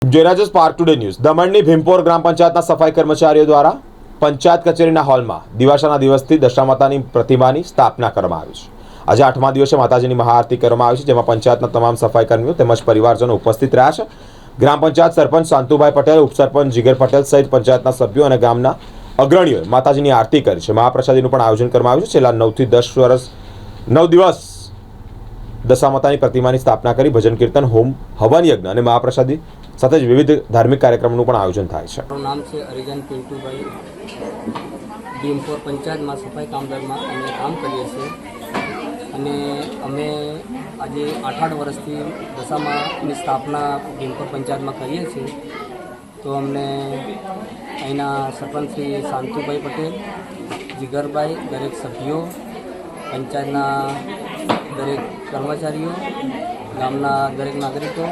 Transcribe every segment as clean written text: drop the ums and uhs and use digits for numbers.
Jayraj spark today news દમણની ભીમપોર ગ્રામ પંચાયતના સફાઈ કર્મચારીઓ દ્વારા પંચાયત કચેરીના હોલમાં દિવાસાના દિવસથી દશામાતાની પ્રતિમાની સ્થાપના કરવામાં આવી છે। આજે 8મા દિવસે માતાજીની મહાઆરતી કરવામાં આવી છે, જેમાં પંચાયતના તમામ સફાઈ કર્મીઓ તેમજ પરિવારજનો ઉપસ્થિત રહ્યા છે। ગ્રામ પંચાયત સરપંચ શાંતુભાઈ પટેલ, ઉપસરપંચ જીગર પટેલ સહિત પંચાયતના સભ્યો અને ગામના અગ્રણીઓએ માતાજીની આરતી કરી છે। મહાપ્રસાદીનું પણ આયોજન કરવામાં આવ્યું છે। છેલ્લા 9 થી 10 દિવસ દશામાતાની પ્રતિમાની સ્થાપના કરી ભજન કીર્તન, હોમ, હવન યજ્ઞ અને મહાપ્રસાદી સાથે જ વિવિધ ધાર્મિક કાર્યક્રમોનું પણ આયોજન થાય છે। મારું નામ છે હરિજન પિન્ટુભાઈ। ભીમપોર પંચાયતમાં સફાઈ કામદારમાં અમે કામ કરીએ છીએ અને અમે આજે 8 વર્ષથી દશામાની સ્થાપના ભીમપોર પંચાયતમાં કરીએ છીએ। તો અમને અહીંના સરપંચ શ્રી શાંતુભાઈ પટેલ, જીગરભાઈ, દરેક સભ્યો, પંચાયતના દરેક કર્મચારીઓ, ગામના દરેક નાગરિકો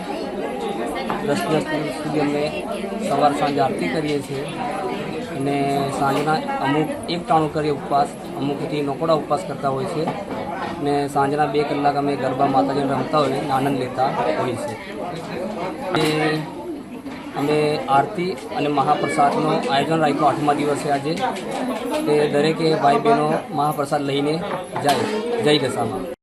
10 દિવસ સુધી અમે સવાર સાંજ આરતી કરીએ છીએ અને સાંજના અમુક એક ટાણું કરીએ ઉપવાસ, અમુકથી નકોડા ઉપવાસ કરતા હોય છે અને સાંજના 2 કલાક અમે ગરબા માતાજીને રમતા હોઈએ, આનંદ લેતા હોય છે। અમે આરતી અને મહાપ્રસાદનું આયોજન રાખ્યું 8મા દિવસે આજે, તે દરેકે ભાઈ બહેનો મહાપ્રસાદ લઈને જાય। જય દશામાં।